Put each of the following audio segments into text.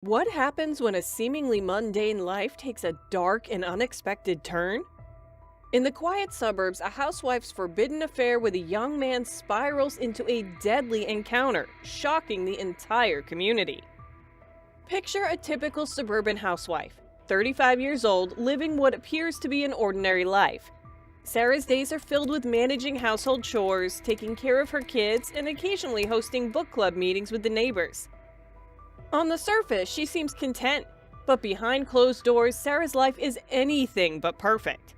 What happens when a seemingly mundane life takes a dark and unexpected turn? In the quiet suburbs, a housewife's forbidden affair with a young man spirals into a deadly encounter, shocking the entire community. Picture a typical suburban housewife, 35 years old, living what appears to be an ordinary life. Sarah's days are filled with managing household chores, taking care of her kids, and occasionally hosting book club meetings with the neighbors. On the surface, she seems content, but behind closed doors, Sarah's life is anything but perfect.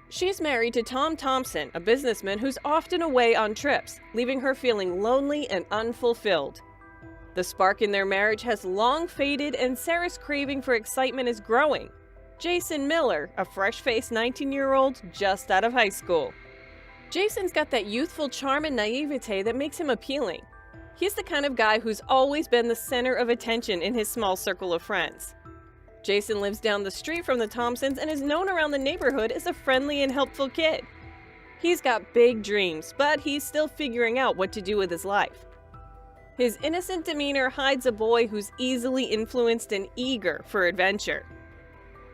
She's married to Tom Thompson, a businessman who's often away on trips, leaving her feeling lonely and unfulfilled. The spark in their marriage has long faded, and Sarah's craving for excitement is growing. Jason Miller, a fresh-faced 19-year-old just out of high school. Jason's got that youthful charm and naivete that makes him appealing. He's the kind of guy who's always been the center of attention in his small circle of friends. Jason lives down the street from the Thompsons and is known around the neighborhood as a friendly and helpful kid. He's got big dreams, but he's still figuring out what to do with his life. His innocent demeanor hides a boy who's easily influenced and eager for adventure.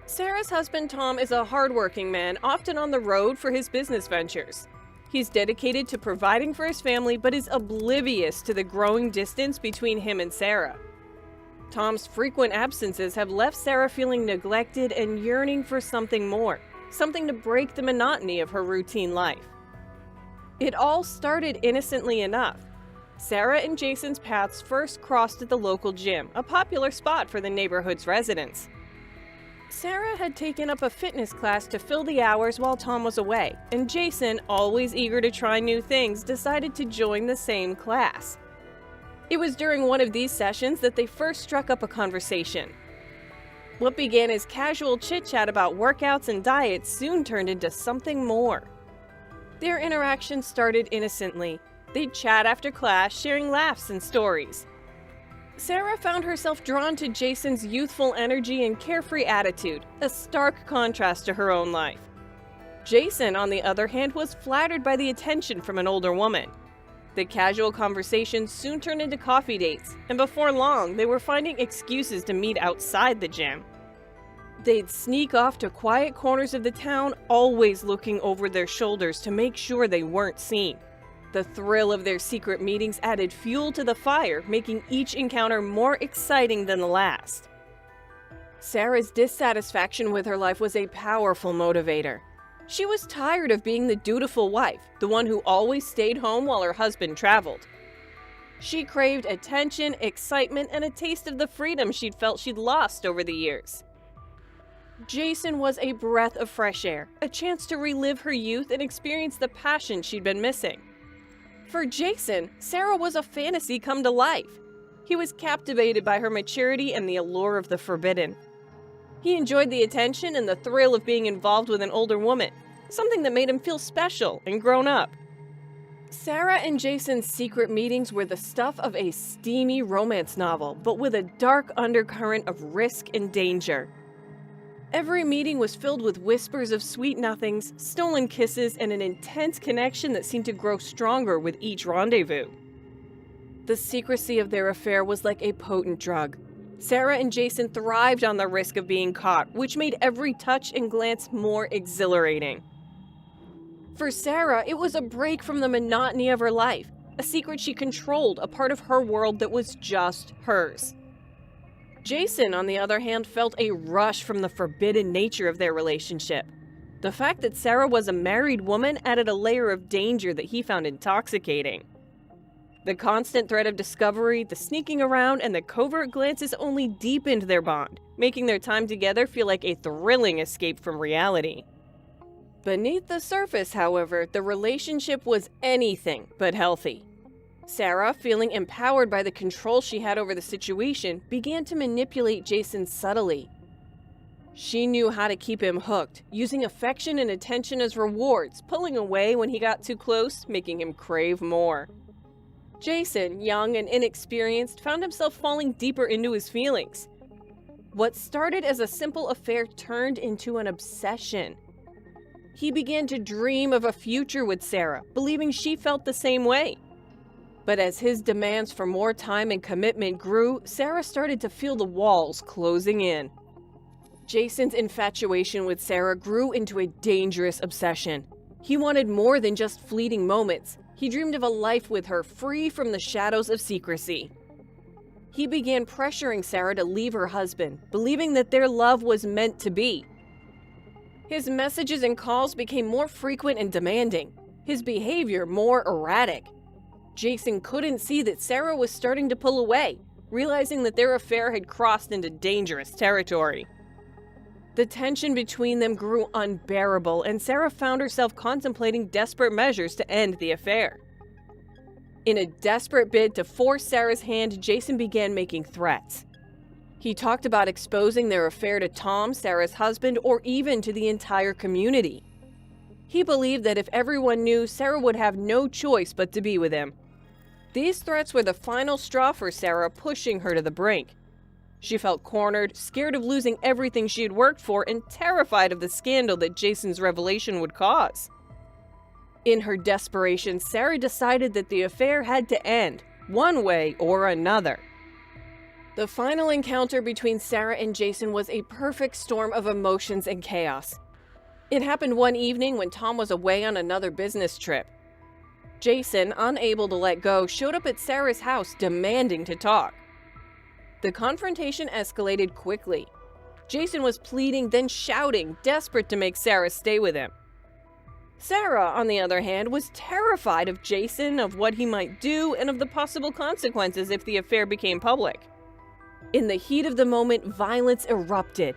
Sarah's husband Tom is a hardworking man, often on the road for his business ventures. He's dedicated to providing for his family, but is oblivious to the growing distance between him and Sarah. Tom's frequent absences have left Sarah feeling neglected and yearning for something more, something to break the monotony of her routine life. It all started innocently enough. Sarah and Jason's paths first crossed at the local gym, a popular spot for the neighborhood's residents. Sarah had taken up a fitness class to fill the hours while Tom was away, and Jason, always eager to try new things, decided to join the same class. It was during one of these sessions that they first struck up a conversation. What began as casual chit-chat about workouts and diets soon turned into something more. Their interaction started innocently. They'd chat after class, sharing laughs and stories. Sarah found herself drawn to Jason's youthful energy and carefree attitude, a stark contrast to her own life. Jason, on the other hand, was flattered by the attention from an older woman. The casual conversations soon turned into coffee dates, and before long, they were finding excuses to meet outside the gym. They'd sneak off to quiet corners of the town, always looking over their shoulders to make sure they weren't seen. The thrill of their secret meetings added fuel to the fire, making each encounter more exciting than the last. Sarah's dissatisfaction with her life was a powerful motivator. She was tired of being the dutiful wife, the one who always stayed home while her husband traveled. She craved attention, excitement, and a taste of the freedom she'd felt she'd lost over the years. Jason was a breath of fresh air, a chance to relive her youth and experience the passion she'd been missing. For Jason, Sarah was a fantasy come to life. He was captivated by her maturity and the allure of the forbidden. He enjoyed the attention and the thrill of being involved with an older woman, something that made him feel special and grown up. Sarah and Jason's secret meetings were the stuff of a steamy romance novel, but with a dark undercurrent of risk and danger. Every meeting was filled with whispers of sweet nothings, stolen kisses, and an intense connection that seemed to grow stronger with each rendezvous. The secrecy of their affair was like a potent drug. Sarah and Jason thrived on the risk of being caught, which made every touch and glance more exhilarating. For Sarah, it was a break from the monotony of her life, a secret she controlled, a part of her world that was just hers. Jason, on the other hand, felt a rush from the forbidden nature of their relationship. The fact that Sarah was a married woman added a layer of danger that he found intoxicating. The constant threat of discovery, the sneaking around, and the covert glances only deepened their bond, making their time together feel like a thrilling escape from reality. Beneath the surface, however, the relationship was anything but healthy. Sarah, feeling empowered by the control she had over the situation, began to manipulate Jason subtly. She knew how to keep him hooked, using affection and attention as rewards, pulling away when he got too close, making him crave more. Jason, young and inexperienced, found himself falling deeper into his feelings. What started as a simple affair turned into an obsession. He began to dream of a future with Sarah, believing she felt the same way. But as his demands for more time and commitment grew, Sarah started to feel the walls closing in. Jason's infatuation with Sarah grew into a dangerous obsession. He wanted more than just fleeting moments. He dreamed of a life with her, free from the shadows of secrecy. He began pressuring Sarah to leave her husband, believing that their love was meant to be. His messages and calls became more frequent and demanding, his behavior more erratic. Jason couldn't see that Sarah was starting to pull away, realizing that their affair had crossed into dangerous territory. The tension between them grew unbearable, and Sarah found herself contemplating desperate measures to end the affair. In a desperate bid to force Sarah's hand, Jason began making threats. He talked about exposing their affair to Tom, Sarah's husband, or even to the entire community. He believed that if everyone knew, Sarah would have no choice but to be with him. These threats were the final straw for Sarah, pushing her to the brink. She felt cornered, scared of losing everything she had worked for, and terrified of the scandal that Jason's revelation would cause. In her desperation, Sarah decided that the affair had to end, one way or another. The final encounter between Sarah and Jason was a perfect storm of emotions and chaos. It happened one evening when Tom was away on another business trip. Jason, unable to let go, showed up at Sarah's house demanding to talk. The confrontation escalated quickly. Jason was pleading, then shouting, desperate to make Sarah stay with him. Sarah, on the other hand, was terrified of Jason, of what he might do, and of the possible consequences if the affair became public. In the heat of the moment, violence erupted.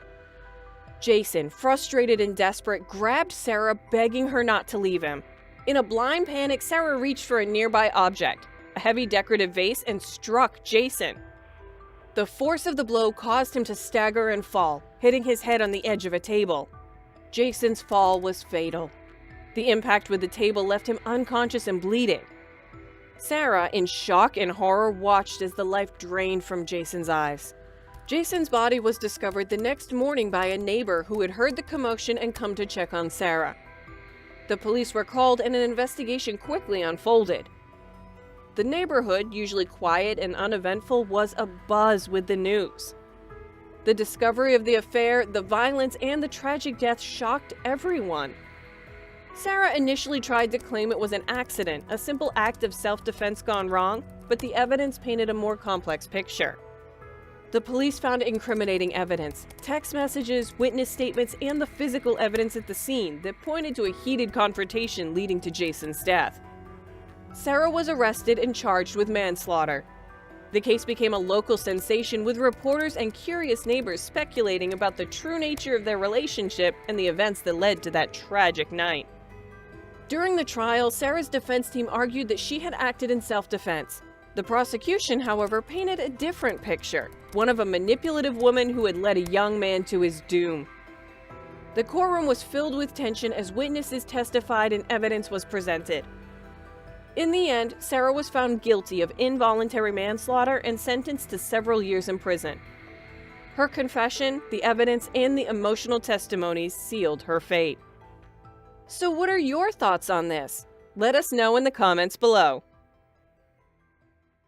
Jason, frustrated and desperate, grabbed Sarah, begging her not to leave him. In a blind panic, Sarah reached for a nearby object, a heavy decorative vase, and struck Jason. The force of the blow caused him to stagger and fall, hitting his head on the edge of a table. Jason's fall was fatal. The impact with the table left him unconscious and bleeding. Sarah, in shock and horror, watched as the life drained from Jason's eyes. Jason's body was discovered the next morning by a neighbor who had heard the commotion and come to check on Sarah. The police were called and an investigation quickly unfolded. The neighborhood, usually quiet and uneventful, was abuzz with the news. The discovery of the affair, the violence, and the tragic death shocked everyone. Sarah initially tried to claim it was an accident, a simple act of self-defense gone wrong, but the evidence painted a more complex picture. The police found incriminating evidence, text messages, witness statements, and the physical evidence at the scene that pointed to a heated confrontation leading to Jason's death. Sarah was arrested and charged with manslaughter. The case became a local sensation, with reporters and curious neighbors speculating about the true nature of their relationship and the events that led to that tragic night. During the trial, Sarah's defense team argued that she had acted in self-defense. The prosecution, however, painted a different picture, one of a manipulative woman who had led a young man to his doom. The courtroom was filled with tension as witnesses testified and evidence was presented. In the end, Sarah was found guilty of involuntary manslaughter and sentenced to several years in prison. Her confession, the evidence, and the emotional testimonies sealed her fate. So what are your thoughts on this? Let us know in the comments below.